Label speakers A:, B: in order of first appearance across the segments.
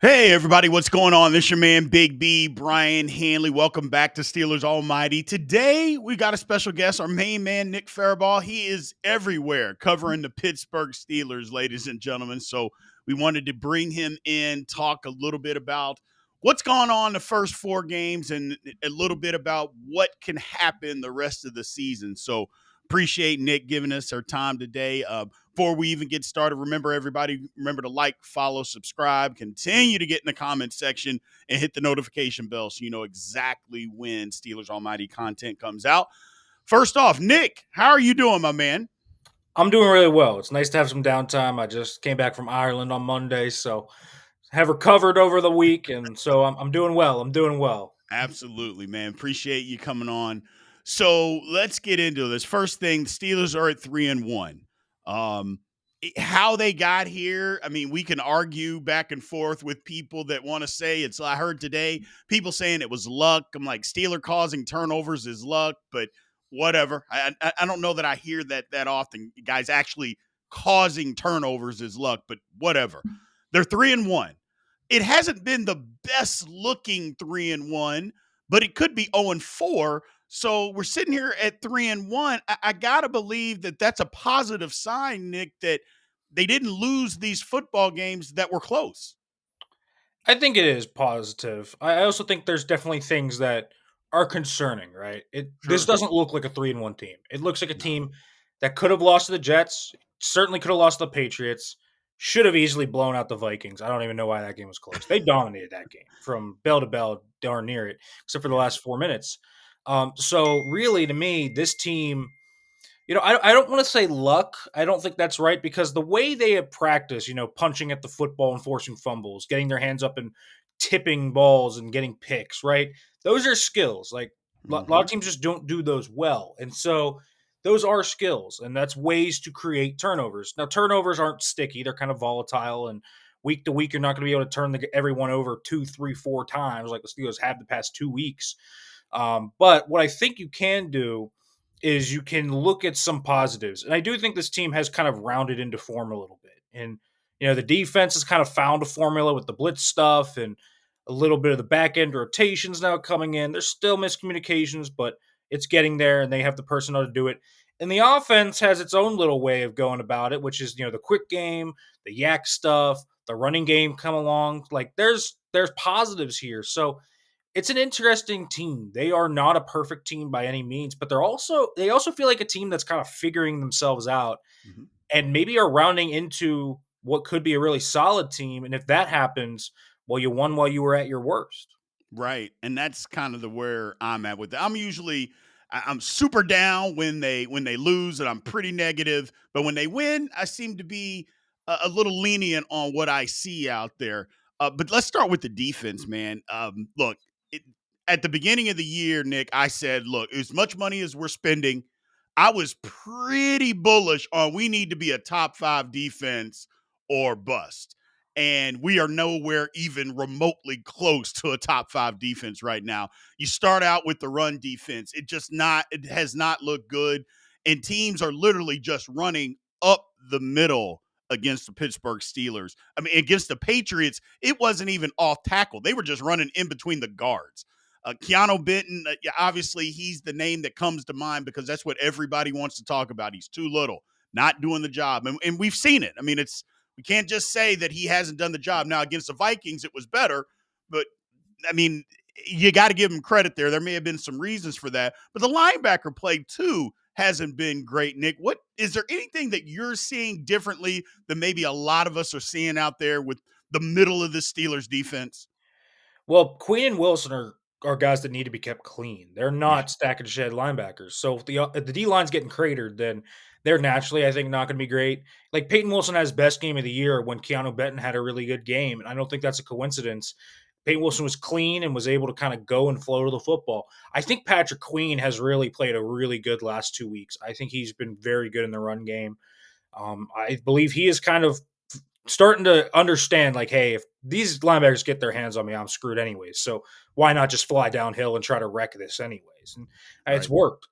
A: Hey, everybody, what's going on? This is your man, Big B, Brian Hanley. Welcome back to Steelers Almighty. Today, we got a special guest, our main man, Nick Farabaugh. He is everywhere covering the Pittsburgh Steelers, ladies and gentlemen. So, we wanted to bring him in, talk a little bit about what's gone on the first four games and a little bit about what can happen the rest of the season. So, appreciate Nick giving us our time today. Before we even get started, remember to like, follow, subscribe, continue to get in the comment section and hit the notification bell so you know exactly when Steelers Almighty content comes out. First off, Nick, how are you doing, my man?
B: I'm doing really well. It's nice to have some downtime. I just came back from Ireland on Monday, so have recovered over the week, and so I'm doing well. I'm doing well.
A: Absolutely, man. Appreciate you coming on. So let's get into this. First thing, the Steelers are at 3-1. Um, how they got here, I mean, we can argue back and forth with people that want to say it's. I heard today people saying it was luck. I'm like, Steeler causing turnovers is luck, but whatever. I don't know that I hear that often. Guys actually causing turnovers is luck, but whatever. They're 3-1. It hasn't been the best looking 3-1, but it could be 0-4. So we're sitting here at 3-1. I gotta believe that that's a positive sign, Nick, that they didn't lose these football games that were close.
B: I think it is positive. I also think there's definitely things that are concerning, right? This
A: Sure.
B: doesn't look like a 3-1 team. It looks like a
A: No.
B: team that could have lost to the Jets, certainly could have lost to the Patriots, should have easily blown out the Vikings. I don't even know why that game was close. They dominated that game from bell to bell, darn near it, except for the
A: Yeah.
B: last 4 minutes. So really, to me, this team, I don't want to say luck. I don't think that's right because the way they have practiced, punching at the football and forcing fumbles, getting their hands up and tipping balls and getting picks, right? Those are skills. Like a lot
A: Mm-hmm.
B: of teams just don't do those well. And so those are skills, and that's ways to create turnovers. Now, turnovers aren't sticky, they're kind of volatile. And week to week, you're not going to be able to turn everyone over two, three, four times like the Steelers have the past 2 weeks. But what I think you can do is you can look at some positives. And I do think this team has kind of rounded into form a little bit. And, the defense has kind of found a formula with the blitz stuff and a little bit of the back end rotations now coming in. There's still miscommunications, but it's getting there and they have the personnel to do it. And the offense has its own little way of going about it, which is, the quick game, the yak stuff, the running game come along. Like there's positives here. So it's an interesting team. They are not a perfect team by any means, but they also feel like a team that's kind of figuring themselves out
A: Mm-hmm.
B: and maybe are rounding into what could be a really solid team. And if that happens, well, you won while you were at your worst.
A: Right, and that's kind of the where I'm at with it. I'm super down when they lose, and I'm pretty negative. But when they win, I seem to be a little lenient on what I see out there. But let's start with the defense, man. Look, it, at the beginning of the year, Nick, I said, look, as much money as we're spending, I was pretty bullish on we need to be a top five defense or bust, and we are nowhere even remotely close to a top five defense right now. You start out with the run defense. It has not looked good. And teams are literally just running up the middle against the Pittsburgh Steelers. I mean, against the Patriots, it wasn't even off tackle. They were just running in between the guards. Keanu Benton, yeah, obviously, he's the name that comes to mind because that's what everybody wants to talk about. He's too little, not doing the job. And we've seen it. I mean, we can't just say that he hasn't done the job. Now, against the Vikings, it was better, but I mean, you got to give him credit there. There may have been some reasons for that, but the linebacker play too hasn't been great. Nick, what is there anything that you're seeing differently than maybe a lot of us are seeing out there with the middle of the Steelers defense?
B: Well, Queen and Wilson are guys that need to be kept clean. They're
A: Yeah.
B: not stack and shed linebackers. So if the D line's getting cratered, then they're naturally, I think, not going to be great. Like Peyton Wilson has best game of the year when Keanu Benton had a really good game, and I don't think that's a coincidence. Peyton Wilson was clean and was able to kind of go and flow to the football. I think Patrick Queen has really played a really good last 2 weeks. I think he's been very good in the run game. I believe he is kind of starting to understand, like, hey, if these linebackers get their hands on me, I'm screwed anyways. So why not just fly downhill and try to wreck this anyways? And it's
A: Right.
B: worked.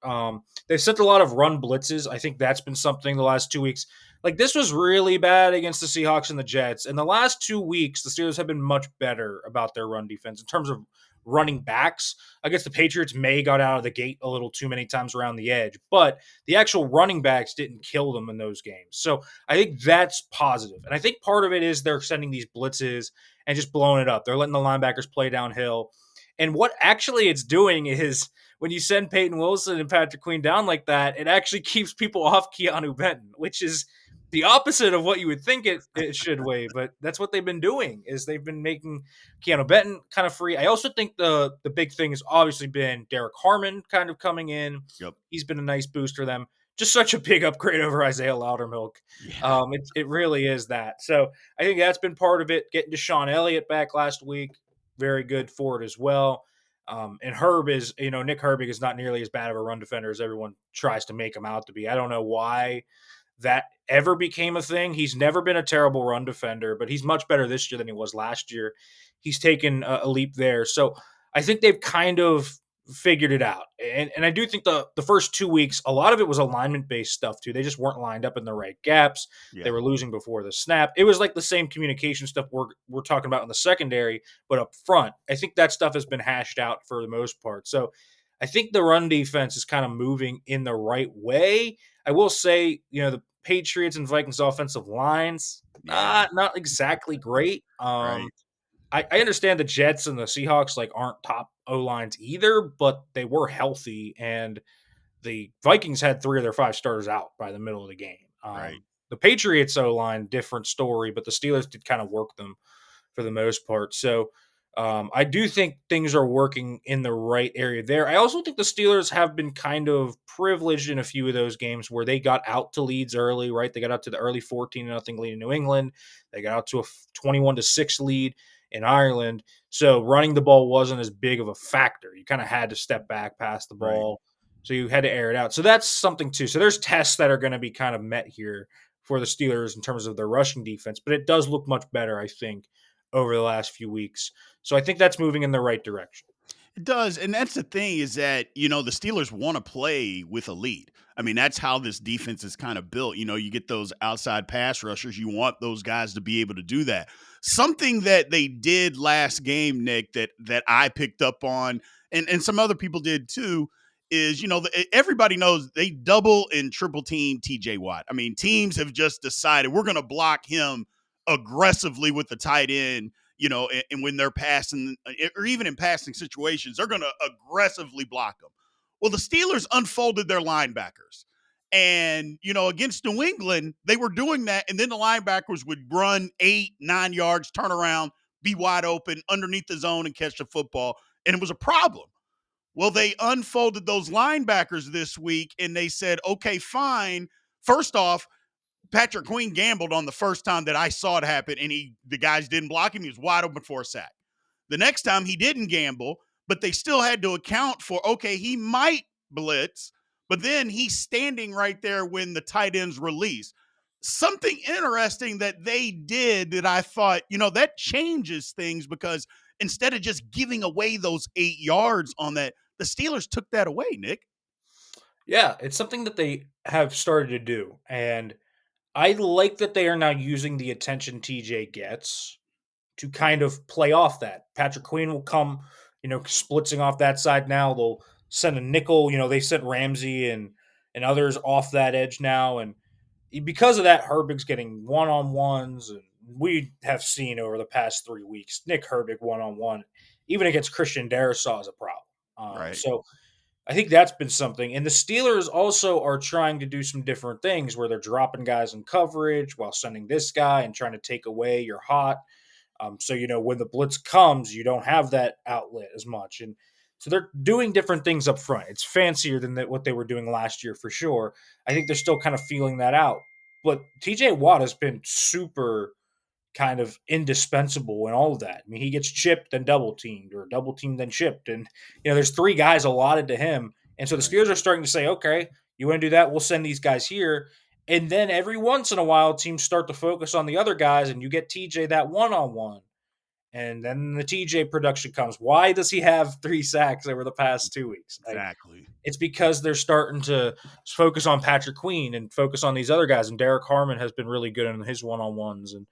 B: They've sent a lot of run blitzes. I think that's been something the last 2 weeks. Like, this was really bad against the Seahawks and the Jets. In the last 2 weeks, the Steelers have been much better about their run defense in terms of running backs. Against the Patriots, May got out of the gate a little too many times around the edge, but the actual running backs didn't kill them in those games. So I think that's positive. And I think part of it is they're sending these blitzes and just blowing it up. They're letting the linebackers play downhill. And what actually it's doing is when you send Peyton Wilson and Patrick Queen down like that, it actually keeps people off Keanu Benton, which is the opposite of what you would think it should weigh, but that's what they've been doing is they've been making Keanu Benton kind of free. I also think the big thing has obviously been Derek Harmon kind of coming in.
A: Yep.
B: He's been a nice boost for them. Just such a big upgrade over Isaiah Loudermilk.
A: Yeah.
B: It really is that. So I think that's been part of it. Getting Deshaun Elliott back last week, very good for it as well. And Herb is, Nick Herbig is not nearly as bad of a run defender as everyone tries to make him out to be. I don't know why that ever became a thing. He's never been a terrible run defender, but he's much better this year than he was last year. He's taken a leap there. So I think they've kind of figured it out. And I do think the first 2 weeks, a lot of it was alignment based stuff too. They just weren't lined up in the right gaps. They
A: Yeah.
B: were losing before the snap. It was like the same communication stuff we're talking about in the secondary, but up front. I think that stuff has been hashed out for the most part. So I think the run defense is kind of moving in the right way. I will say, the Patriots and Vikings offensive lines,
A: Yeah.
B: not exactly great.
A: Right.
B: I understand the Jets and the Seahawks like aren't top O lines either, but they were healthy, and the Vikings had 3 of their 5 starters out by the middle of the game.
A: Right.
B: The Patriots O line, different story, but the Steelers did kind of work them for the most part. So I do think things are working in the right area there. I also think the Steelers have been kind of privileged in a few of those games where they got out to leads early, right? They got out to the early 14-0 lead in New England. They got out to a 21-6 lead in Ireland. So running the ball wasn't as big of a factor. You kind of had to step back, pass the
A: Right.
B: ball. So you had to air it out. So that's something too. So there's tests that are going to be kind of met here for the Steelers in terms of their rushing defense, but it does look much better, I think, over the last few weeks. So I think that's moving in the right direction.
A: It does, and that's the thing is that, the Steelers wanna play with a lead. I mean, that's how this defense is kinda built. You get those outside pass rushers, you want those guys to be able to do that. Something that they did last game, Nick, that I picked up on, and some other people did too, is, everybody knows they double and triple team TJ Watt. I mean, teams have just decided we're gonna block him aggressively with the tight end, and when they're passing or even in passing situations, they're going to aggressively block them. Well, the Steelers unfolded their linebackers. And, against New England, they were doing that. And then the linebackers would run 8, 9 yards, turn around, be wide open underneath the zone and catch the football. And it was a problem. Well, they unfolded those linebackers this week and they said, okay, fine. First off, Patrick Queen gambled on the first time that I saw it happen, and the guys didn't block him. He was wide open for a sack. The next time he didn't gamble, but they still had to account for, okay, he might blitz, but then he's standing right there when the tight ends release. Something interesting that they did that I thought, that changes things because instead of just giving away those 8 yards on that, the Steelers took that away, Nick.
B: Yeah, it's something that they have started to do. And I like that they are now using the attention TJ gets to kind of play off that. Patrick Queen will come, splitzing off that side now. They'll send a nickel. They sent Ramsey and others off that edge now, and because of that, Herbig's getting one on ones, and we have seen over the past 3 weeks Nick Herbig one on one, even against Christian Darrisaw is a problem.
A: Right.
B: So I think that's been something. And the Steelers also are trying to do some different things where they're dropping guys in coverage while sending this guy and trying to take away your hot. So, when the blitz comes, you don't have that outlet as much. And so they're doing different things up front. It's fancier than what they were doing last year for sure. I think they're still kind of feeling that out. But TJ Watt has been super kind of indispensable in all of that. I mean, he gets chipped and double teamed or double teamed and chipped. And, there's 3 guys allotted to him. And so the
A: Right.
B: Steelers are starting to say, okay, you want to do that? We'll send these guys here. And then every once in a while, teams start to focus on the other guys and you get TJ that one on one. And then the TJ production comes. Why does he have 3 sacks over the past 2 weeks?
A: Exactly.
B: It's because they're starting to focus on Patrick Queen and focus on these other guys. And Derek Harmon has been really good in his one-on-ones, and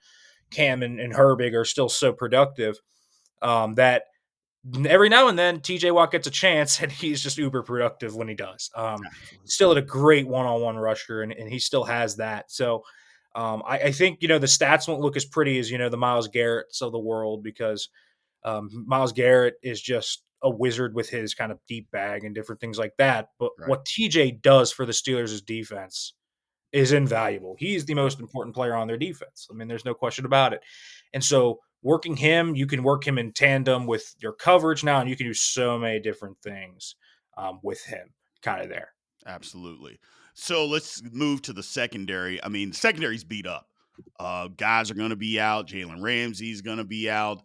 B: Cam and Herbig are still so productive that every now and then TJ Watt gets a chance, and he's just uber productive when he does. Still at a great one-on-one rusher, and he still has that. So I think the stats won't look as pretty as the Myles Garrett's of the world, because Myles Garrett is just a wizard with his kind of deep bag and different things like that. But
A: Right.
B: what TJ does for the Steelers' defense is invaluable. He's the
A: Yep.
B: most important player on their defense. I mean, there's no question about it. And so working him, you can work him in tandem with your coverage now, and you can do so many different things with him kind of there.
A: Absolutely. So let's move to the secondary. I mean, secondary's beat up. Guys are going to be out. Jalen Ramsey's going to be out.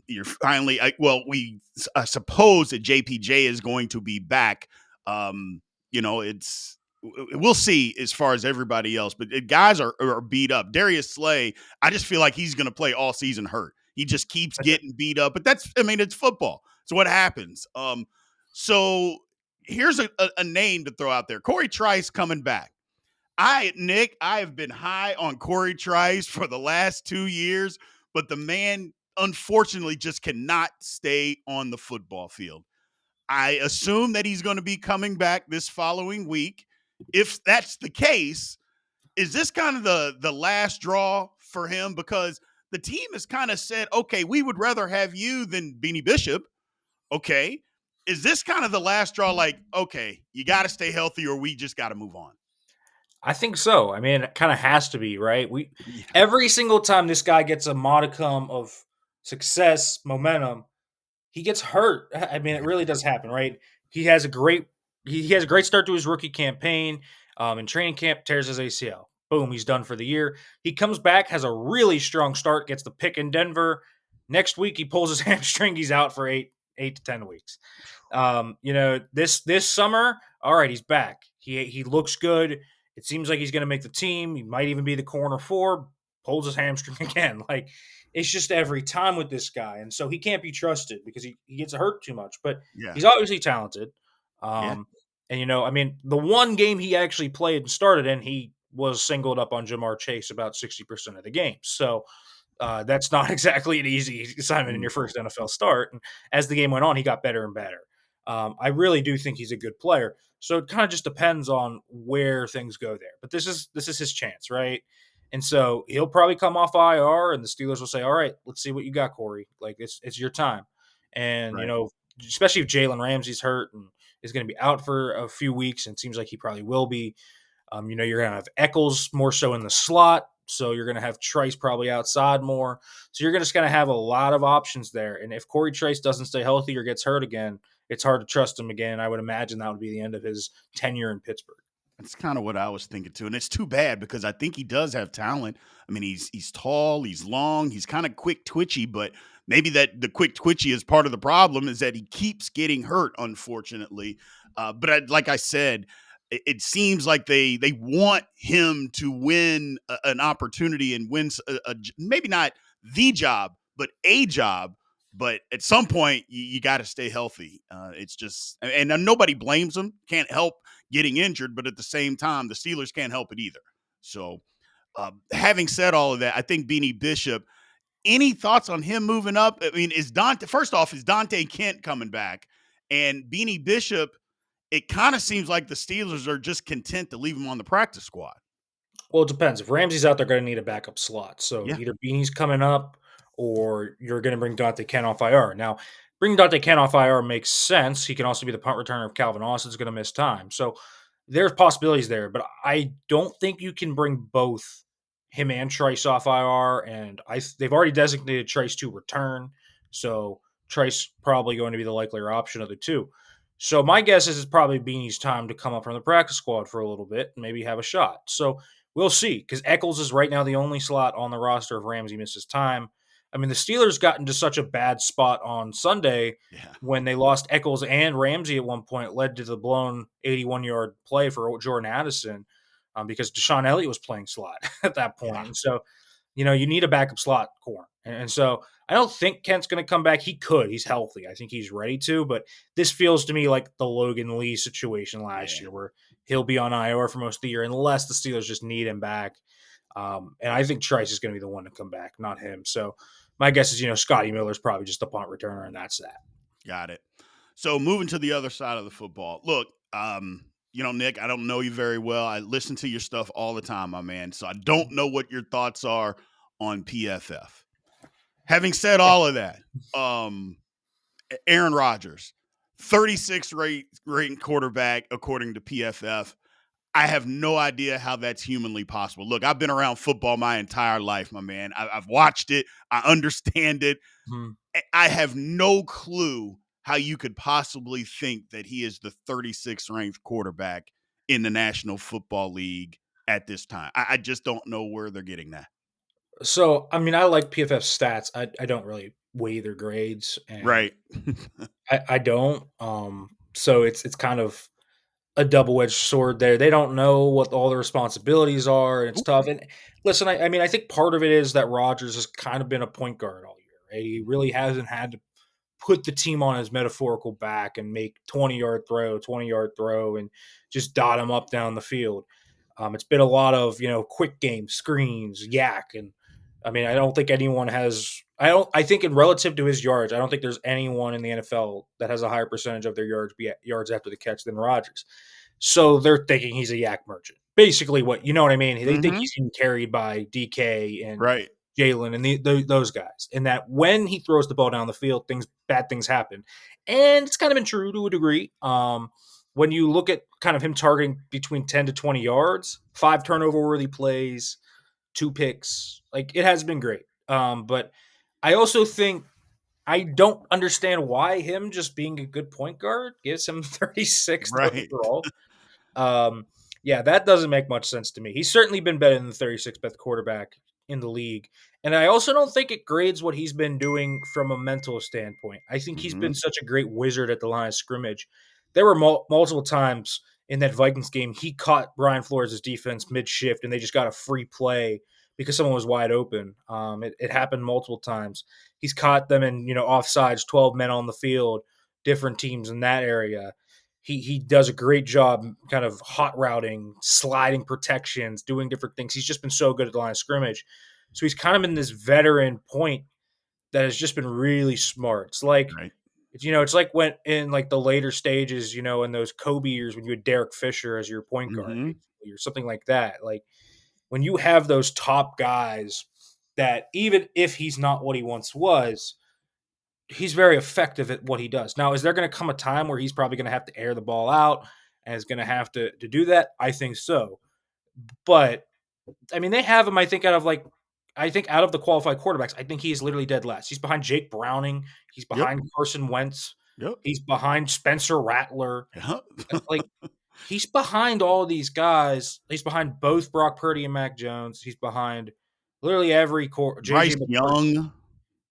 A: You're finally, I suppose that JPJ is going to be back. It's we'll see as far as everybody else, but guys are beat up. Darius Slay, I just feel like he's going to play all season hurt. He just keeps getting beat up, but it's football. So what happens? So here's a name to throw out there. Corey Trice coming back. Nick, I have been high on Corey Trice for the last 2 years, but the man unfortunately just cannot stay on the football field. I assume that he's going to be coming back this following week. If that's the case, is this kind of the last draw for him? Because the team has kind of said, okay, we would rather have you than Beanie Bishop. Okay. Is this kind of the last straw? Like, okay, you got to stay healthy or we just got to move on?
B: I think so. I mean, it kind of has to be, right? We
A: Yeah.
B: Every single time this guy gets a modicum of success, momentum, he gets hurt. I mean, it really does happen, right? He has a great he has a great start to his rookie campaign. In training camp, tears his ACL. Boom, he's done for the year. He comes back, has a really strong start, gets the pick in Denver. Next week, he pulls his hamstring. He's out for 8 to 10 weeks. This summer, all right, he's back. He looks good. It seems like he's going to make the team. He might even be the corner four. Pulls his hamstring again. Like, it's just every time with this guy, and so he can't be trusted because he gets hurt too much. But
A: Yeah.
B: he's obviously talented.
A: Yeah.
B: And I mean, the one game he actually played and started in, he was singled up on Jamar Chase about 60% of the game. So that's not exactly an easy assignment in your
A: No.
B: first NFL start. And as the game went on, he got better and better. I really do think he's a good player. So it kind of just depends on where things go there. But this is his chance, right? And so he'll probably come off IR, and the Steelers will say, "All right, let's see what you got, Corey. Like it's your time." And
A: Right.
B: especially if Jalen Ramsey's hurt and is going to be out for a few weeks, and it seems like he probably will be. You're going to have Eccles more so in the slot. So you're going to have Trice probably outside more. So you're just going to have a lot of options there. And if Corey Trice doesn't stay healthy or gets hurt again, it's hard to trust him again. I would imagine that would be the end of his tenure in Pittsburgh.
A: That's kind of what I was thinking too. And it's too bad because I think he does have talent. I mean, he's tall, he's long, he's kind of quick twitchy, but maybe that the quick twitchy is part of the problem is that he keeps getting hurt, unfortunately. Like I said, it seems like they want him to win an opportunity and win maybe not the job, but a job. But at some point, you got to stay healthy. It's just, and nobody blames him. Can't help getting injured, but at the same time, the Steelers can't help it either. So, having said all of that, I think Beanie Bishop. Any thoughts on him moving up? I mean, is Dante? First off, is Dante Kent coming back? And Beanie Bishop, it kind of seems like the Steelers are just content to leave him on the practice squad.
B: Well, it depends. If Ramsey's out, they're going to need a backup slot. So
A: Yeah,
B: either Beanie's coming up or you're going to bring Dante Kent off IR. Now, bringing Dante Kent off IR makes sense. He can also be the punt returner if Calvin Austin's going to miss time. So there's possibilities there, but I don't think you can bring both him and Trice off IR. And they've already designated Trice to return. So Trice probably going to be the likelier option of the two. So my guess is it's probably Beanie's time to come up from the practice squad for a little bit and maybe have a shot. So we'll see, because Eccles is right now the only slot on the roster if Ramsey misses time. I mean, the Steelers got into such a bad spot on Sunday
A: yeah,
B: when they lost Eccles and Ramsey at one point, led to the blown 81-yard play for Jordan Addison because Deshaun Elliott was playing slot at that
A: yeah.
B: point. And so, you need a backup slot corner. And so I don't think Kent's going to come back. He could. He's healthy. I think he's ready to. But this feels to me like the Logan Lee situation last
A: Yeah.
B: year, where he'll be on IR for most of the year unless the Steelers just need him back. And I think Trice is going to be the one to come back, not him. So my guess is, Scotty Miller's probably just the punt returner, and that's that.
A: Got it. So moving to the other side of the football. Look, Nick, I don't know you very well. I listen to your stuff all the time, my man. So I don't know what your thoughts are on PFF. Having said all of that, Aaron Rodgers, 36 ranked quarterback according to PFF. I have no idea how that's humanly possible. Look, I've been around football my entire life, my man. I've watched it. I understand it.
B: Mhm.
A: I have no clue how you could possibly think that he is the 36th ranked quarterback in the National Football League at this time. I just don't know where they're getting that.
B: So, I mean, I like PFF stats. I don't really weigh their grades, and
A: Right.
B: I don't. So it's kind of a double-edged sword there. They don't know what all the responsibilities are, and it's tough. And listen, I mean, I think part of it is that Rodgers has kind of been a point guard all year. Right? He really hasn't had to put the team on his metaphorical back and make 20-yard throw, 20-yard throw, and just dot him up down the field. It's been a lot of quick game screens, yak, and I mean, I don't think anyone has. I don't. I think in relative to his yards, I don't think there's anyone in the NFL that has a higher percentage of their yards after the catch than Rodgers. So they're thinking he's a yak merchant. Basically, what you know what I mean? They think
A: Mm-hmm.
B: he's being carried by DK and
A: Right.
B: Jalen and those guys, and that when he throws the ball down the field, bad things happen, and it's kind of been true to a degree. When you look at kind of him targeting between 10 to 20 yards, 5 turnover worthy plays, 2 picks, like it has been great. But I also think I don't understand why him just being a good point guard gives him 36th
A: Right.
B: overall. Um, yeah, that doesn't make much sense to me. He's certainly been better than the 36th best quarterback in the league. And I also don't think it grades what he's been doing from a mental standpoint. I think he's
A: Mm-hmm.
B: been such a great wizard at the line of scrimmage. There were multiple times in that Vikings game he caught Brian Flores' defense mid shift and they just got a free play because someone was wide open. It happened multiple times. He's caught them in offsides, 12 men on the field, different teams in that area. He does a great job kind of hot routing, sliding protections, doing different things. He's just been so good at the line of scrimmage. So he's kind of in this veteran point that has just been really smart.
A: Right.
B: It's like when in like the later stages, in those Kobe years when you had Derek Fisher as your point guard,
A: Mm-hmm.
B: basically, or something like that. Like when you have those top guys that even if he's not what he once was, he's very effective at what he does. Now, is there going to come a time where he's probably going to have to air the ball out and is going to have to do that? I think so. But I mean, they have him. I think out of the qualified quarterbacks, I think he's literally dead last. He's behind Jake Browning. He's
A: Yep.
B: behind Carson Wentz.
A: Yep.
B: He's behind Spencer Rattler.
A: Yep.
B: Like he's behind all these guys. He's behind both Brock Purdy and Mac Jones. He's behind literally every JJ
A: Bryce
B: McCarthy.
A: Young.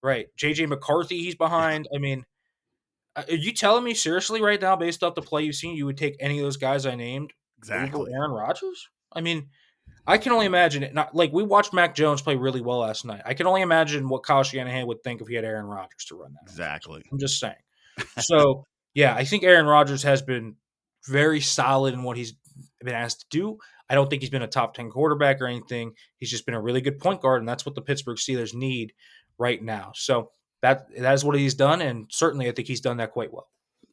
B: Right, JJ McCarthy. He's behind. I mean, are you telling me seriously right now, based off the play you've seen, you would take any of those guys I named over
A: Exactly.
B: Aaron Rodgers? I mean, I can only imagine it. Not like we watched Mac Jones play really well last night. I can only imagine what Kyle Shanahan would think if he had Aaron Rodgers to run that offense.
A: Exactly.
B: I'm just saying. So yeah, I think Aaron Rodgers has been very solid in what he's been asked to do. I don't think he's been a top 10 quarterback or anything. He's just been a really good point guard, and that's what the Pittsburgh Steelers need right now. So that is what he's done, and certainly I think he's done that quite well.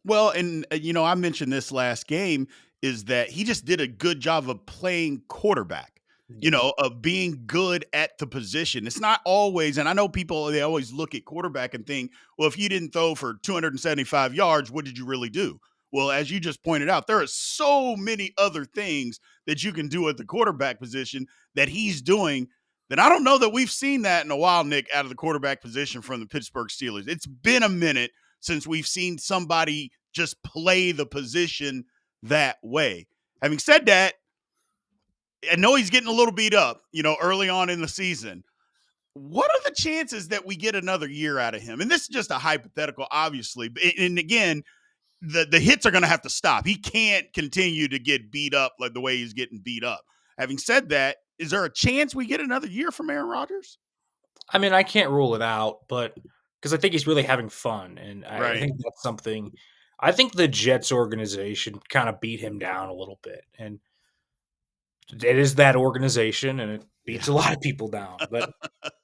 A: Well, and I mentioned this last game is that he just did a good job of playing quarterback.
B: Yes.
A: Of being good at the position. It's not always, and I know people they always look at quarterback and think, well, if you didn't throw for 275 yards, what did you really do? Well, as you just pointed out, there are so many other things that you can do at the quarterback position that he's doing that I don't know that we've seen that in a while, Nick, out of the quarterback position from the Pittsburgh Steelers. It's been a minute since we've seen somebody just play the position that way. Having said that, I know he's getting a little beat up, early on in the season. What are the chances that we get another year out of him? And this is just a hypothetical, obviously. And again, the hits are going to have to stop. He can't continue to get beat up like the way he's getting beat up. Having said that, is there a chance we get another year from Aaron Rodgers?
B: I mean, I can't rule it out, but because I think he's really having fun, and I
A: Right.
B: think that's something. I think the Jets organization kind of beat him down a little bit, and it is that organization, and it
A: Yeah.
B: beats a lot of people down. But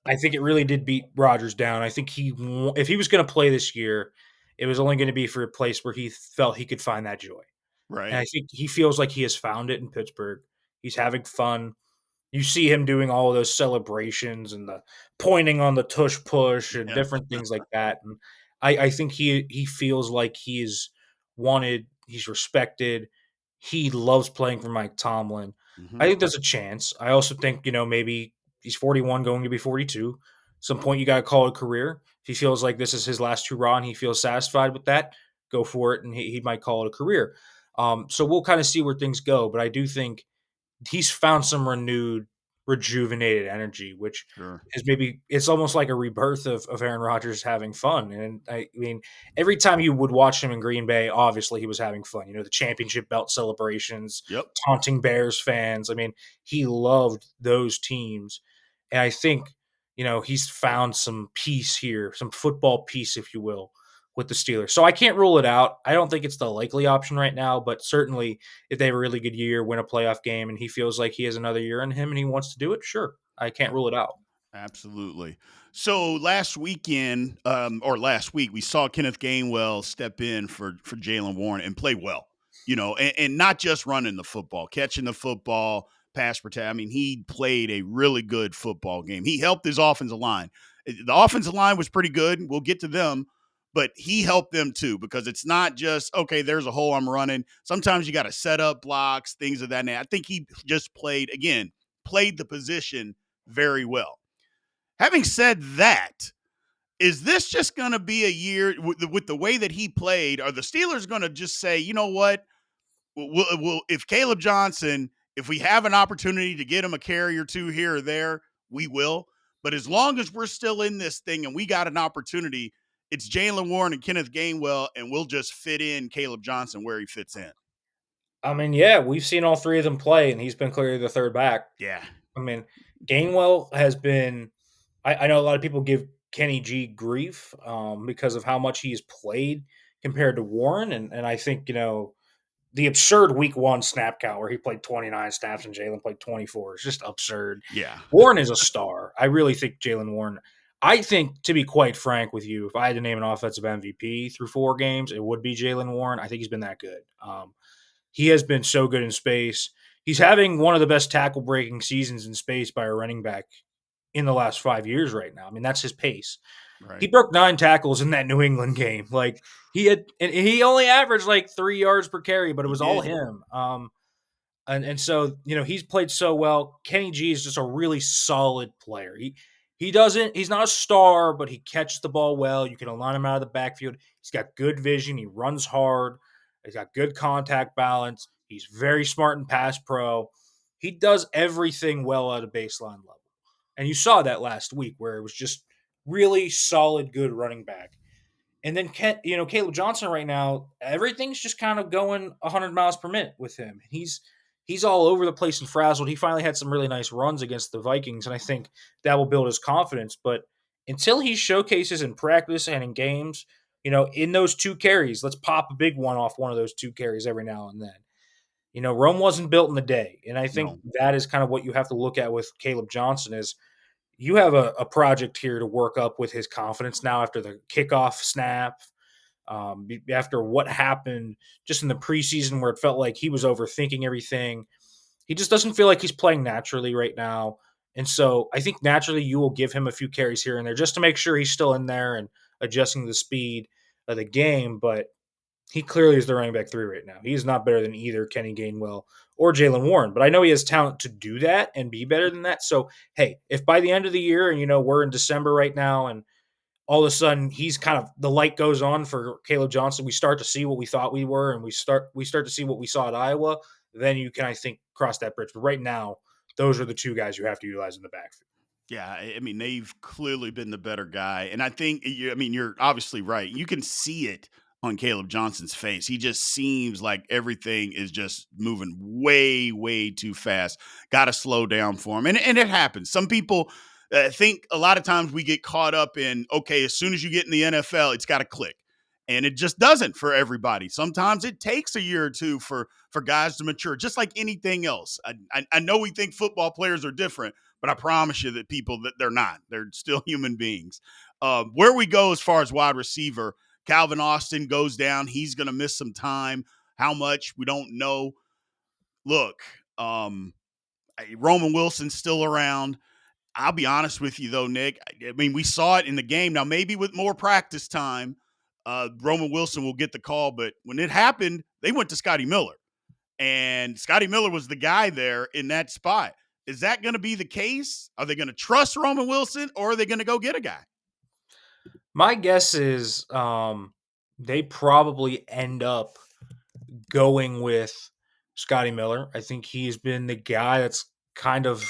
B: I think it really did beat Rodgers down. I think if he was going to play this year, it was only going to be for a place where he felt he could find that joy. And
A: Right.
B: I think he feels like he has found it in Pittsburgh. He's having fun. You see him doing all of those celebrations and the pointing on the tush push and
A: Yeah.
B: different things like that. And I think he feels like he is wanted, he's respected. He loves playing for Mike Tomlin. I
A: Mhm.
B: think there's a chance. I also think, maybe he's 41 going to be 42. Some point you gotta call it a career. If he feels like this is his last hurrah and he feels satisfied with that, go for it and he might call it a career. So we'll kind of see where things go. But I do think he's found some rejuvenated energy, which
A: Sure.
B: is maybe it's almost like a rebirth of Aaron Rodgers having fun. And I mean, every time you would watch him in Green Bay, obviously he was having fun. The championship belt celebrations,
A: Yep.
B: taunting Bears fans. I mean, he loved those teams. And I think, he's found some peace here, some football peace, if you will, with the Steelers. So I can't rule it out. I don't think it's the likely option right now, but certainly if they have a really good year, win a playoff game, and he feels like he has another year in him and he wants to do it, sure. I can't rule it out.
A: Absolutely. So last weekend, or last week, we saw Kenneth Gainwell step in for Jalen Warren and play well. And not just running the football, catching the football, pass protect. I mean, he played a really good football game. He helped his offensive line. The offensive line was pretty good. We'll get to them, but he helped them too because it's not just okay. There's a hole I'm running. Sometimes you got to set up blocks, things of that nature. I think he just played the position very well. Having said that, is this just going to be a year with the way that he played? Are the Steelers going to just say, you know what? If Caleb Johnson, if we have an opportunity to get him a carry or two here or there, we will. But as long as we're still in this thing and we got an opportunity, it's Jalen Warren and Kenneth Gainwell, and we'll just fit in Caleb Johnson where he fits in.
B: I mean, yeah, we've seen all three of them play, and he's been clearly the third back.
A: Yeah.
B: I mean, Gainwell has been. I know a lot of people give Kenny G grief because of how much he's played compared to Warren, and I think the absurd week one snap count where he played 29 snaps and Jalen played 24 is just absurd.
A: Yeah.
B: Warren is a star. I really think Jalen Warren. I think, to be quite frank with you, if I had to name an offensive MVP through 4 games, it would be Jalen Warren. I think he's been that good. He has been so good in space. He's having one of the best tackle breaking seasons in space by a running back in the last 5 years right now. I mean, that's his pace. He
A: Right.
B: broke 9 tackles in that New England game. Like he only averaged like 3 yards per carry, but it
A: He
B: was all
A: did.
B: him. And so he's played so well. Kenny G is just a really solid player. He's not a star, but he catches the ball well. You can line him out of the backfield. He's got good vision. He runs hard. He's got good contact balance. He's very smart in pass pro. He does everything well at a baseline level. And you saw that last week where it was just really solid, good running back. And then Caleb Johnson right now, everything's just kind of going 100 miles per minute with him. He's all over the place and frazzled. He finally had some really nice runs against the Vikings, and I think that will build his confidence. But until he showcases in practice and in games, in those 2 carries, let's pop a big one off one of those 2 carries every now and then. Rome wasn't built in a day, and I think
A: No.
B: that is kind of what you have to look at with Caleb Johnson is you have a project here to work up with his confidence now after the kickoff snap, after what happened just in the preseason where it felt like he was overthinking everything. He just doesn't feel like he's playing naturally right now. And so I think naturally you will give him a few carries here and there just to make sure he's still in there and adjusting the speed of the game. But he clearly is the running back 3 right now. He is not better than either Kenny Gainwell or Jalen Warren, but I know he has talent to do that and be better than that. So, hey, if by the end of the year, and we're in December right now, and all of a sudden he's kind of the light goes on for Caleb Johnson, we start to see what we thought we were, and we start to see what we saw at Iowa, then you can, I think, cross that bridge. But right now, those are the 2 guys you have to utilize in the backfield.
A: Yeah, I mean, they've clearly been the better guy, and I think I mean, you're obviously right. You can see it on Caleb Johnson's face. He just seems like everything is just moving way, way too fast. Got to slow down for him, and it happens. Some people I think a lot of times we get caught up in, okay, as soon as you get in the NFL, it's got to click. And it just doesn't for everybody. Sometimes it takes a year or two for guys to mature, just like anything else. I know we think football players are different, but I promise you that people that they're not. They're still human beings. Where we go as far as wide receiver, Calvin Austin goes down. He's going to miss some time. How much we don't know. Look, Roman Wilson's still around. I'll be honest with you though, Nick. I mean, we saw it in the game. Now, maybe with more practice time, Roman Wilson will get the call. But when it happened, they went to Scotty Miller, and Scotty Miller was the guy there in that spot. Is that going to be the case? Are they going to trust Roman Wilson, or are they going to go get a guy?
B: My guess is they probably end up going with Scotty Miller. I think he's been the guy that's kind of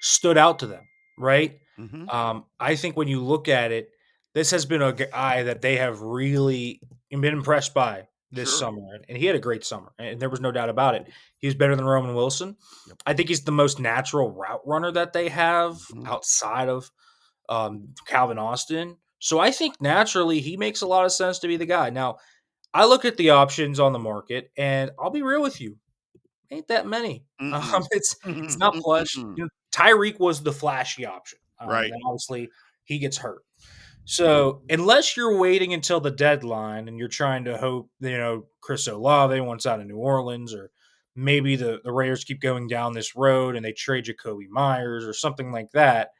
B: stood out to them, right?
A: Mm-hmm.
B: I think when you look at it, this has been a guy that they have really been impressed by this
A: Sure.
B: summer, and he had a great summer, and there was no doubt about it. He was better than Roman Wilson.
A: Yep.
B: I think he's the most natural route runner that they have
A: Mm-hmm.
B: outside of Calvin Austin. So I think naturally he makes a lot of sense to be the guy. Now, I look at the options on the market, and I'll be real with you, ain't that many.
A: Mm-mm.
B: It's not plush.
A: Mm-mm.
B: You know, Tyreek was the flashy option, and
A: Right.
B: then obviously he gets hurt. So unless you're waiting until the deadline and you're trying to hope, Chris Olave wants out of New Orleans, or maybe the Raiders keep going down this road and they trade Jacoby Myers or something like that,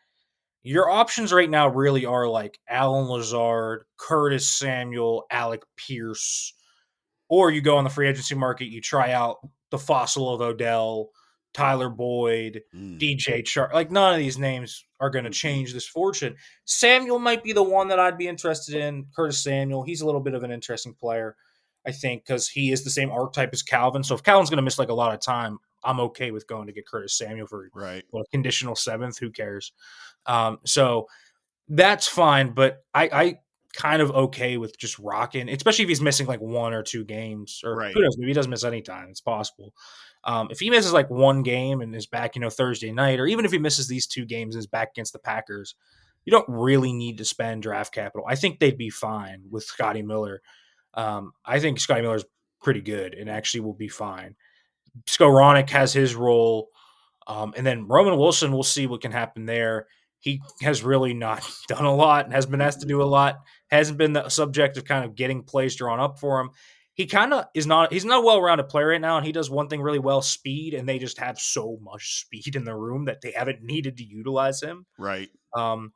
B: your options right now really are like Alan Lazard, Curtis Samuel, Alec Pierce, or you go on the free agency market, you try out the fossil of Odell, Tyler Boyd,
A: Mm.
B: DJ Chark. Like none of these names are going to
A: Mm-mm.
B: change this fortune. Samuel might be the one that I'd be interested in. Curtis Samuel, he's a little bit of an interesting player, I think, because he is the same archetype as Calvin. So if Calvin's going to miss like a lot of time, I'm okay with going to get Curtis Samuel for
A: Right.
B: a conditional seventh. Who cares? So that's fine, but I kind of okay with just rocking, especially if he's missing like 1 or 2 games, or who
A: Right.
B: knows, maybe he doesn't miss any time. It's possible. If he misses like one game and is back, Thursday night, or even if he misses these 2 games and is back against the Packers, you don't really need to spend draft capital. I think they'd be fine with Scotty Miller. I think Scotty Miller's pretty good and actually will be fine. Skoranek has his role. And then Roman Wilson, we'll see what can happen there. He has really not done a lot and has been asked to do a lot. Hasn't been the subject of kind of getting plays drawn up for him. He kind of is not, he's not a well rounded player right now. And he does one thing really well, speed. And they just have so much speed in the room that they haven't needed to utilize him.
A: Right.
B: Um,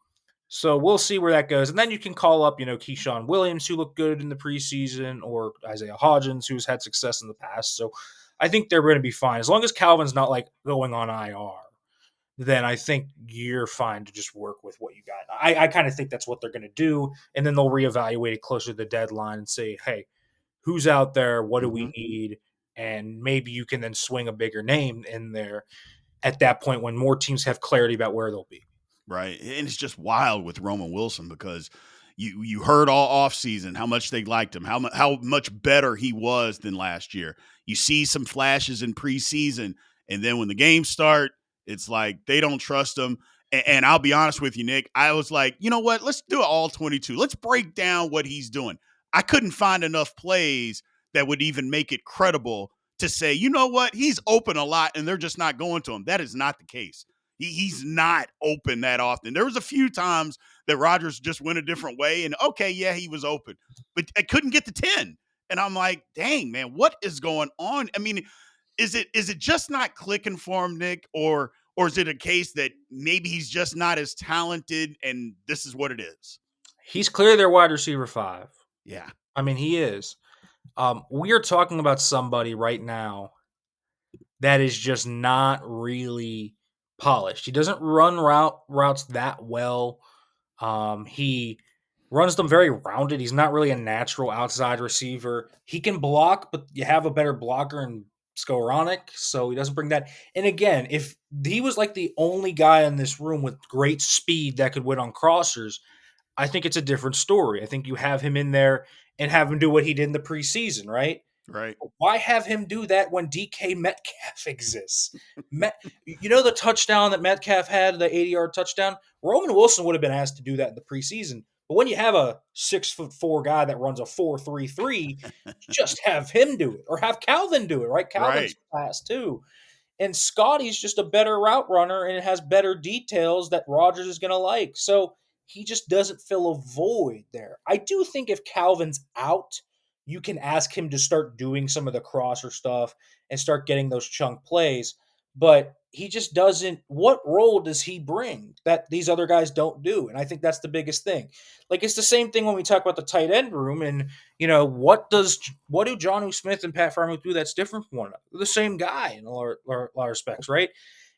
B: so we'll see where that goes. And then you can call up, Keyshawn Williams, who looked good in the preseason, or Isaiah Hodgins, who's had success in the past. So I think they're going to be fine. As long as Calvin's not like going on IR, then I think you're fine to just work with what you got. I kind of think that's what they're going to do. And then they'll reevaluate it closer to the deadline and say, hey, who's out there? What do
A: Mm-hmm.
B: we need? And maybe you can then swing a bigger name in there at that point when more teams have clarity about where they'll be.
A: Right. And it's just wild with Roman Wilson because you heard all offseason how much they liked him, how much better he was than last year. You see some flashes in preseason, and then when the games start, it's like they don't trust him. And I'll be honest with you, Nick, I was like, you know what? Let's do it all 22. Let's break down what he's doing. I couldn't find enough plays that would even make it credible to say, you know what? He's open a lot and they're just not going to him. That is not the case. He's not open that often. There was a few times that Rodgers just went a different way, and okay, yeah, he was open, but I couldn't get to 10. And I'm like, dang, man, what is going on? I mean, is it just not clicking for him, Nick, or is it a case that maybe he's just not as talented, and this is what it is?
B: He's clearly their wide receiver 5.
A: Yeah.
B: I mean, he is. We are talking about somebody right now that is just not really polished. He doesn't run routes that well. He runs them very rounded. He's not really a natural outside receiver. He can block, but you have a better blocker in Skoranek, so he doesn't bring that. And again, if he was like the only guy in this room with great speed that could win on crossers, I think it's a different story. I think you have him in there and have him do what he did in the preseason, right?
A: Right.
B: Why have him do that when DK Metcalf exists? You know the touchdown that Metcalf had, the 80-yard touchdown? Roman Wilson would have been asked to do that in the preseason. But when you have a 6'4" guy that runs a 4.33, just have him do it or have Calvin do it, right? Calvin's
A: Right.
B: fast too. And Scotty's just a better route runner and it has better details that Rodgers is going to like. So he just doesn't fill a void there. I do think if Calvin's out, you can ask him to start doing some of the crosser stuff and start getting those chunk plays. But he just doesn't. What role does he bring that these other guys don't do? And I think that's the biggest thing. Like it's the same thing when we talk about the tight end room and what do John Smith and Pat Freiermuth do that's different from one another? They're the same guy in a lot of respects, right?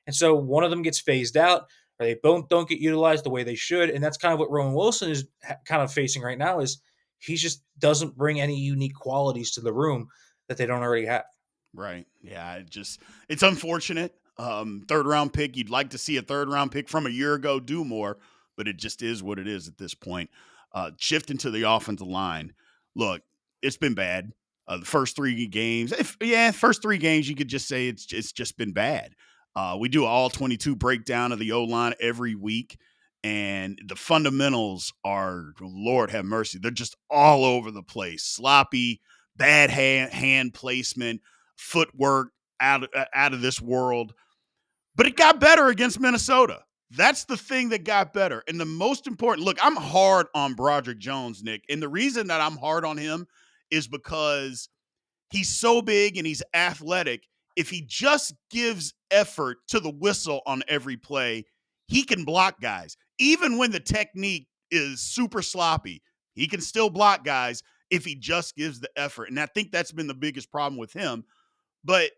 B: And so one of them gets phased out, or they both don't get utilized the way they should, and that's kind of what Roman Wilson is kind of facing right now. Is he just doesn't bring any unique qualities to the room that they don't already have.
A: Right. Yeah. It's unfortunate. Third round pick. You'd like to see a third round pick from a year ago do more, but it just is what it is at this point. Shifting to the offensive line. Look, it's been bad. The first three games, first three games, you could just say it's just been bad. We do an all 22 breakdown of the O line every week, and the fundamentals are, Lord have mercy, they're just all over the place. Sloppy, bad hand placement, footwork out of this world. But it got better against Minnesota. That's the thing that got better. And the most important, look, I'm hard on Broderick Jones, Nick. And the reason that I'm hard on him is because he's so big and he's athletic. If he just gives effort to the whistle on every play, he can block guys. Even when the technique is super sloppy, he can still block guys if he just gives the effort. And I think that's been the biggest problem with him. But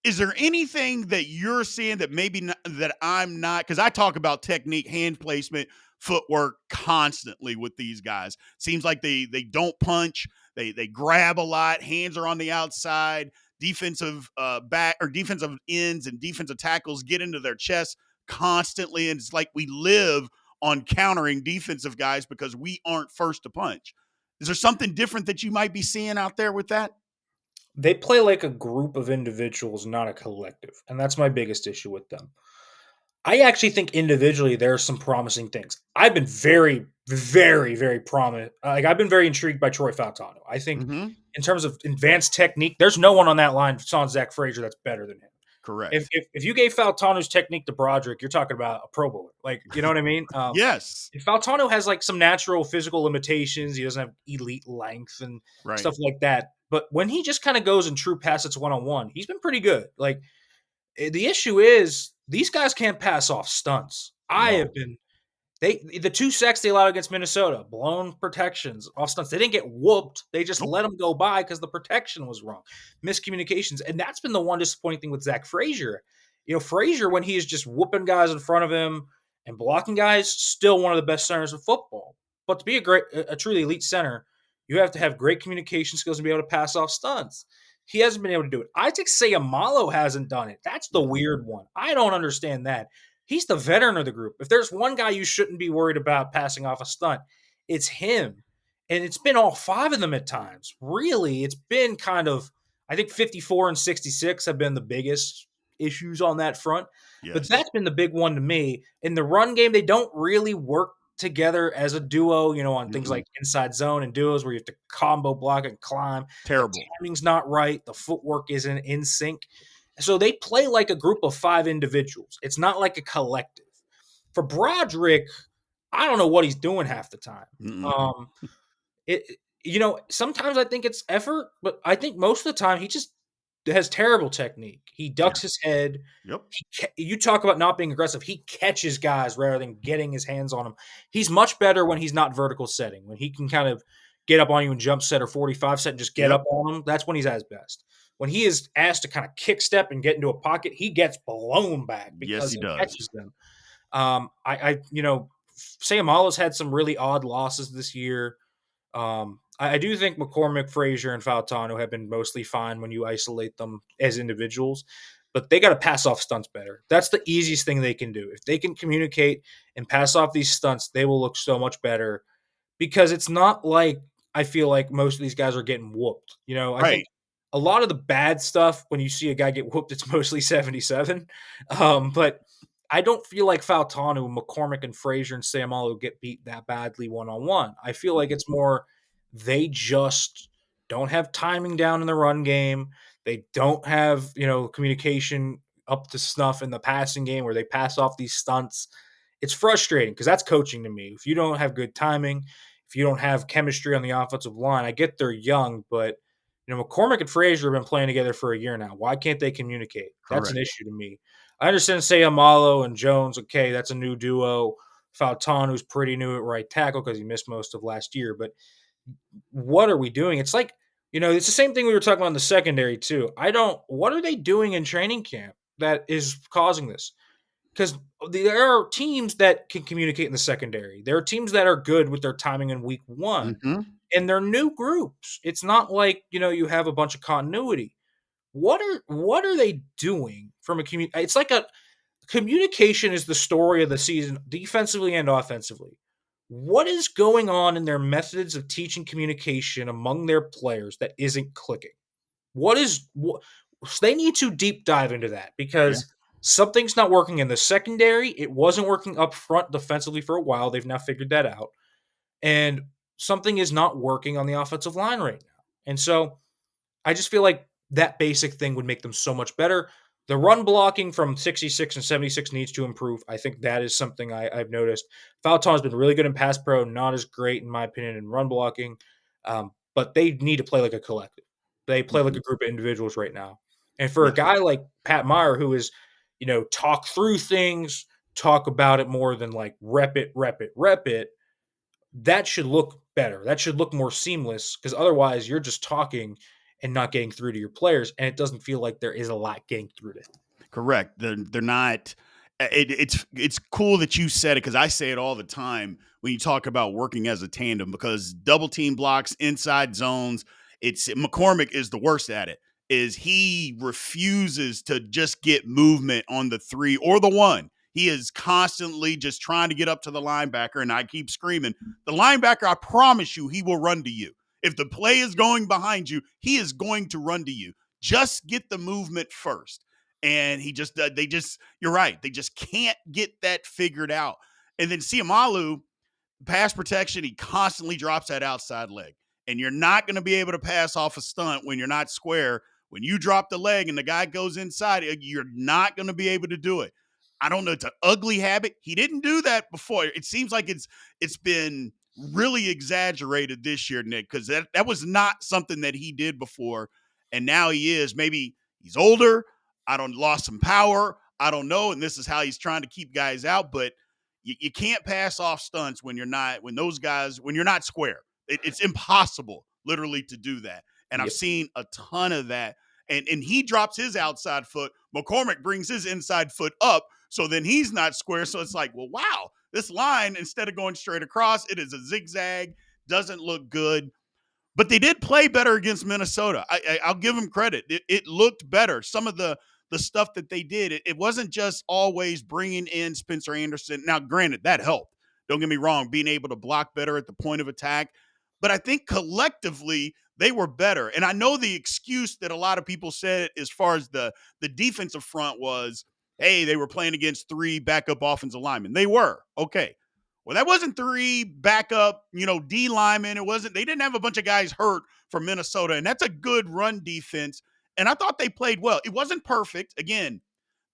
A: is there anything that you're seeing that maybe not, that I'm not? Because I talk about technique, hand placement, footwork constantly with these guys. Seems like they don't punch. They grab a lot. Hands are on the outside. Defensive back or defensive ends and defensive tackles get into their chest constantly, and it's like we live on countering defensive guys because we aren't first to punch. Is there something different that you might be seeing out there with that?
B: They play like a group of individuals, not a collective, and that's my biggest issue with them. I actually think individually there are some promising things. I've been very, very, very prominent. I've been very intrigued by Troy Fautano. I think
A: Mm-hmm.
B: in terms of advanced technique, there's no one on that line besides Zach Frazier that's better than him. If,
A: Correct.
B: if if you gave Fautano's technique to Broderick, you're talking about a Pro Bowler. Like, you know what I mean?
A: Yes.
B: Fautano has like some natural physical limitations. He doesn't have elite length and
A: Right.
B: stuff like that. But when he just kind of goes in true pass it's one on one, he's been pretty good. Like the issue is these guys can't pass off stunts. I have
A: No.
B: been the 2 sacks they allowed against Minnesota, blown protections off stunts. They didn't get whooped. They just
A: Nope.
B: let them go by because the protection was wrong. Miscommunications. And that's been the one disappointing thing with Zach Frazier. Frazier, when he is just whooping guys in front of him and blocking guys, still one of the best centers of football. But to be a truly elite center, you have to have great communication skills and be able to pass off stunts. He hasn't been able to do it. Isaac Sayamalo hasn't done it. That's the
A: Mm-mm.
B: weird one. I don't understand that. He's the veteran of the group. If there's one guy you shouldn't be worried about passing off a stunt, it's him. And it's been all 5 of them at times. Really, it's been kind of, I think 54 and 66 have been the biggest issues on that front. But
A: Yes.
B: that's been the big one to me. In the run game, they don't really work together as a duo, on things
A: Mm-mm.
B: like inside zone and duos where you have to combo block and climb. The
A: Terrible.
B: timing's not right. The footwork isn't in sync. So they play like a group of 5 individuals. It's not like a collective. For Broderick, I don't know what he's doing half the time.
A: Mm-mm.
B: Um, sometimes I think it's effort, but I think most of the time he just has terrible technique. He
A: Yeah.
B: ducks his head.
A: Yep.
B: You talk about not being aggressive. He catches guys rather than getting his hands on them. He's much better when he's not vertical setting. When he can kind of get up on you and jump set or 45 set and just get
A: Yep.
B: up on them, that's when he's at his best. When he is asked to kind of kick step and get into a pocket, he gets blown back
A: Yes,
B: because
A: he
B: he
A: does.
B: catches them. Sam Hollis had some really odd losses this year. I do think McCormick, Frazier, and Fautano have been mostly fine when you isolate them as individuals, but they got to pass off stunts better. That's the easiest thing they can do. If they can communicate and pass off these stunts, they will look so much better because it's not like I feel like most of these guys are getting whooped. I think
A: Right.
B: a lot of the bad stuff when you see a guy get whooped, it's mostly 77. But I don't feel like Faltanu, McCormick, and Frazier and Samalo get beat that badly one on one. I feel like it's more they just don't have timing down in the run game. They don't have, communication up to snuff in the passing game where they pass off these stunts. It's frustrating because that's coaching to me. If you don't have good timing, if you don't have chemistry on the offensive line, I get they're young, but McCormick and Frazier have been playing together for a year now. Why can't they communicate? That's an
A: Correct.
B: issue to me. I understand Sayamalo and Jones. Okay, that's a new duo. Falton, who's pretty new at right tackle because he missed most of last year. But what are we doing? It's like, it's the same thing we were talking about in the secondary too. What are they doing in training camp that is causing this? Because there are teams that can communicate in the secondary. There are teams that are good with their timing in week one,
A: Hmm.
B: and they're new groups. It's not like, you have a bunch of continuity. What are they doing from a community? It's like a communication is the story of the season, defensively and offensively. What is going on in their methods of teaching communication among their players that isn't clicking? What is what? So they need to deep dive into that
A: Yeah.
B: because something's not working in the secondary. It wasn't working up front defensively for a while. They've now figured that out, and something is not working on the offensive line right now. And so I just feel like that basic thing would make them so much better. The run blocking from 66 and 76 needs to improve. I think that is something I've noticed. Falton has been really good in pass pro, not as great, in my opinion, in run blocking. But they need to play like a collective. They play like
A: Hmm.
B: a group of individuals right now. And for a
A: Yeah.
B: guy like Pat Meyer, who is, talk through things, talk about it more than like rep it, rep it, rep it, that should look better. That should look more seamless because otherwise you're just talking and not getting through to your players, and it doesn't feel like there is a lot getting through to them.
A: Correct. They're not. It's cool that you said it because I say it all the time when you talk about working as a tandem because double team blocks inside zones. It's McCormick is the worst at it. Is he refuses to just get movement on the three or the one. He is constantly just trying to get up to the linebacker, and I keep screaming, the linebacker. I promise you, he will run to you. If the play is going behind you, he is going to run to you. Just get the movement first and they just you're right, they just can't get that figured out. And then Siamalu, pass protection, he constantly drops that outside leg, and you're not going to be able to pass off a stunt when you're not square. When you drop the leg and the guy goes inside, you're not going to be able to do it. I don't know, it's an ugly habit. He didn't do that before. It seems like it's been really exaggerated this year, Nick, because that was not something that he did before, and now he is. Maybe he's older. I don't lost some power. I don't know, and this is how he's trying to keep guys out. But you can't pass off stunts when you're not square. It's impossible, literally, to do that. And I've
B: Yep.
A: seen a ton of that. And he drops his outside foot. McCormick brings his inside foot up, so then he's not square. So it's like, well, wow, this line, instead of going straight across, it is a zigzag. Doesn't look good. But they did play better against Minnesota. I'll give them credit. It looked better. Some of the stuff that they did, it wasn't just always bringing in Spencer Anderson. Now, granted, that helped. Don't get me wrong, being able to block better at the point of attack. But I think collectively they were better. And I know the excuse that a lot of people said as far as the defensive front was, hey, they were playing against three backup offensive linemen. They were. Okay. Well, that wasn't three backup, D linemen. They didn't have a bunch of guys hurt from Minnesota, and that's a good run defense. And I thought they played well. It wasn't perfect. Again,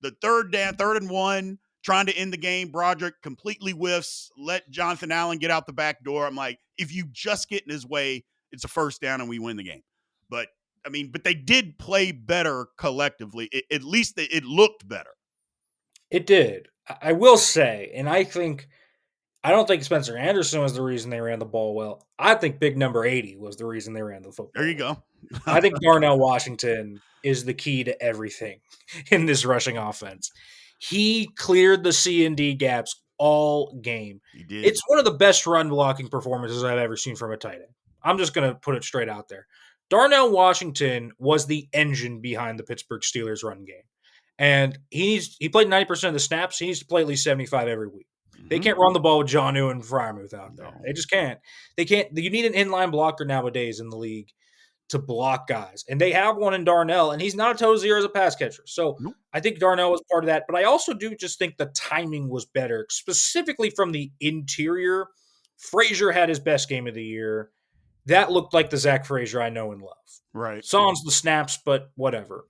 A: the third and one, trying to end the game. Broderick completely whiffs, let Jonathan Allen get out the back door. I'm like, if you just get in his way, it's a first down and we win the game. But but they did play better collectively. At least it looked better.
B: It did. I will say, and I don't think Spencer Anderson was the reason they ran the ball well. I think big number 80 was the reason they ran the
A: There
B: football
A: you
B: well.
A: go.
B: I think Darnell Washington is the key to everything in this rushing offense. He cleared the C and D gaps all game.
A: He did.
B: It's one of the best run blocking performances I've ever seen from a tight end. I'm just going to put it straight out there. Darnell Washington was the engine behind the Pittsburgh Steelers run game. And he played 90% of the snaps. He needs to play at least 75 every week. They
A: Mm-hmm.
B: can't run the ball with Jonnu and Fryermuth out there.
A: No.
B: They just can't. They can't. You need an inline blocker nowadays in the league to block guys. And they have one in Darnell, and he's not a total zero as a pass catcher. So
A: Nope.
B: I think Darnell was part of that. But I also do just think the timing was better, specifically from the interior. Frazier had his best game of the year. That looked like the Zach Frazier I know and love.
A: Right.
B: Sans the snaps, but whatever.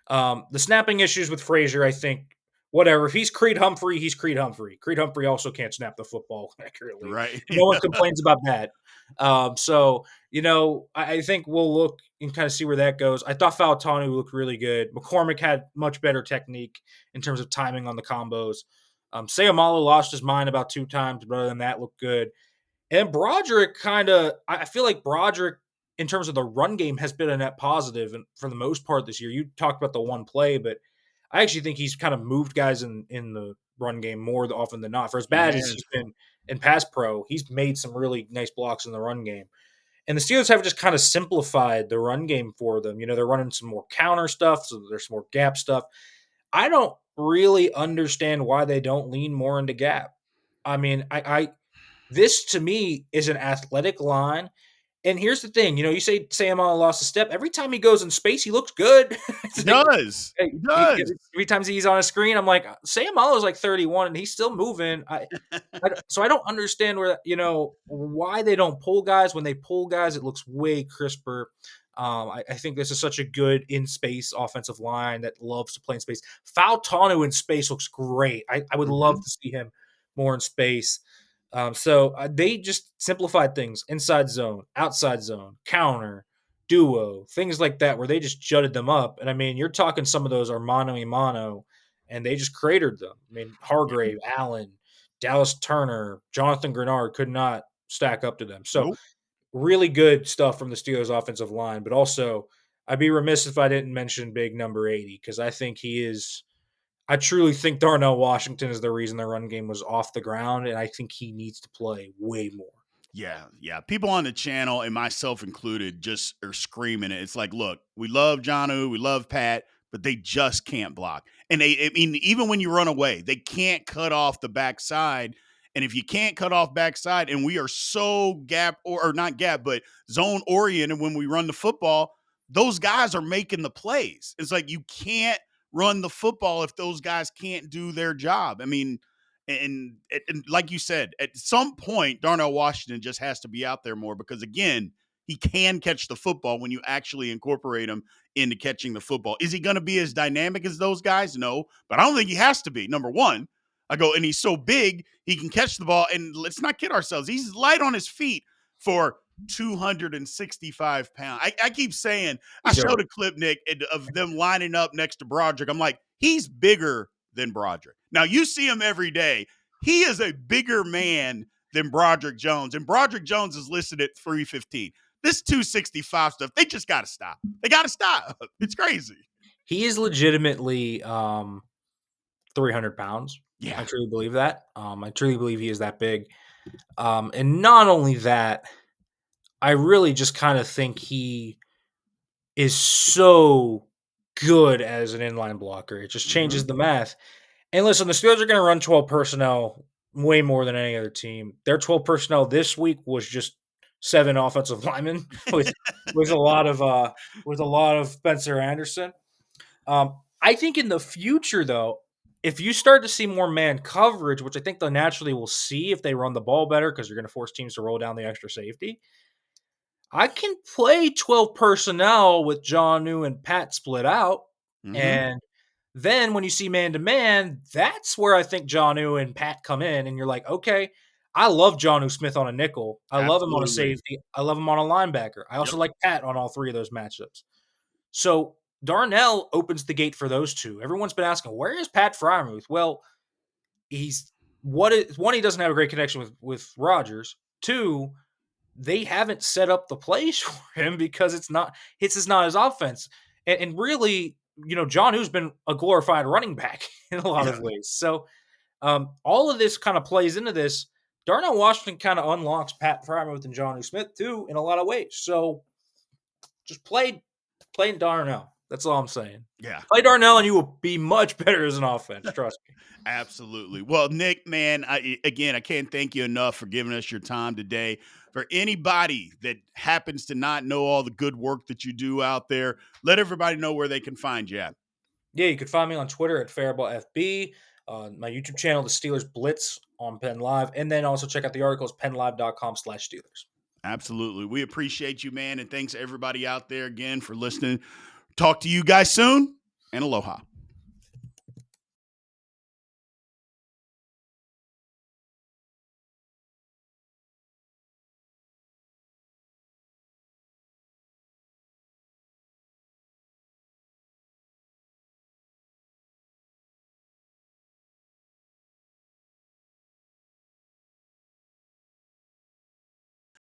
B: The snapping issues with Frazier, I think, whatever. If he's Creed Humphrey, he's Creed Humphrey. Creed Humphrey also can't snap the football accurately.
A: Right.
B: No one complains about that. I think we'll look and kind of see where that goes. I thought Fautanu looked really good. McCormick had much better technique in terms of timing on the combos. Sayamalo lost his mind about 2 times, but other than that, looked good. And Broderick I feel like Broderick, in terms of the run game, has been a net positive and for the most part this year. You talked about the one play, but I actually think he's kind of moved guys in the run game more often than not. For as
A: He
B: bad as
A: has.
B: he's been in pass pro, he's made some really nice blocks in the run game. And the Steelers have just kind of simplified the run game for them. They're running some more counter stuff, so there's some more gap stuff. I don't really understand why they don't lean more into gap. I mean, I this to me is an athletic line. And here's the thing, you say Sam Allen lost a step. Every time he goes in space, he looks good.
A: He
B: It's like,
A: does. He does.
B: every time he's on a screen, I'm like, Sam Allen is like 31 and he's still moving. So I don't understand why they don't pull guys. When they pull guys, it looks way crisper. I think this is such a good in space offensive line that loves to play in space. Fautanu in space looks great. I would love
A: Mhm.
B: to see him more in space. They just simplified things: inside zone, outside zone, counter, duo, things like that, where they just jutted them up. And I mean, you're talking some of those are mano a mano, and they just cratered them. I mean,
A: Yeah.
B: Hargrave, Allen, Dallas Turner, Jonathan Grenard could not stack up to them. So
A: Nope.
B: really good stuff from the Steelers offensive line, but also I'd be remiss if I didn't mention big number 80 because I truly think Darnell Washington is the reason the run game was off the ground, and I think he needs to play way more.
A: Yeah, yeah. People on the channel, and myself included, just are screaming it. It's like, look, we love Johnu, we love Pat, but they just can't block. And I mean, even when you run away, they can't cut off the backside. And if you can't cut off backside, and we are so gap or not gap, but zone oriented when we run the football, those guys are making the plays. It's like you can't run the football if those guys can't do their job. I mean, and like you said, at some point, Darnell Washington just has to be out there more because, again, he can catch the football when you actually incorporate him into catching the football. Is he going to be as dynamic as those guys? No, but I don't think he has to be. Number one, and he's so big, he can catch the ball. And let's not kid ourselves, he's light on his feet for 265 pounds. I keep saying, I
B: He's
A: showed
B: over.
A: a clip, Nick, of them lining up next to Broderick. I'm like, he's bigger than Broderick. Now, you see him every day. He is a bigger man than Broderick Jones, and Broderick Jones is listed at 315. This 265 stuff, they just got to stop. They got to stop. It's crazy.
B: He is legitimately 300 pounds.
A: Yeah.
B: I truly believe that. I truly believe he is that big. And not only that, I really just kind of think he is so good as an inline blocker. It just
A: Mm-hmm.
B: changes the math. And listen, the Steelers are going to run 12 personnel way more than any other team. Their 12 personnel this week was just 7 offensive linemen with with a lot of Spencer Anderson. I think in the future, though, if you start to see more man coverage, which I think they naturally will see if they run the ball better because you're going to force teams to roll down the extra safety, I can play 12 personnel with John New and Pat split out.
A: Mm-hmm.
B: And then when you see man to man, that's where I think John New and Pat come in. And you're like, okay, I love John Smith on a nickel. I love him on a
A: Absolutely.
B: safety. I love him on a linebacker. I
A: Yep.
B: also like Pat on all 3 of those matchups. So Darnell opens the gate for those 2. Everyone's been asking, where is Pat Fryermuth? Well, he's one, he doesn't have a great connection with Rodgers. 2, they haven't set up the plays for him because it's just not his offense. And really, John who's been a glorified running back in a lot
A: Yeah.
B: of ways. So all of this kind of plays into this. Darnell Washington kind of unlocks Pat Fryermuth and John Smith too in a lot of ways. So just play Darnell. That's all I'm saying.
A: Yeah.
B: Play Darnell and you will be much better as an offense. Trust me.
A: Absolutely. Well, Nick, man, again, I can't thank you enough for giving us your time today. for anybody that happens to not know all the good work that you do out there, let everybody know where they can find you at.
B: Yeah, you can find me on Twitter at Farabaugh FB, on my YouTube channel, The Steelers Blitz on Penn Live, and then also check out the articles, pennlive.com/Steelers.
A: Absolutely. We appreciate you, man. And thanks everybody out there again for listening. Talk to you guys soon, and aloha.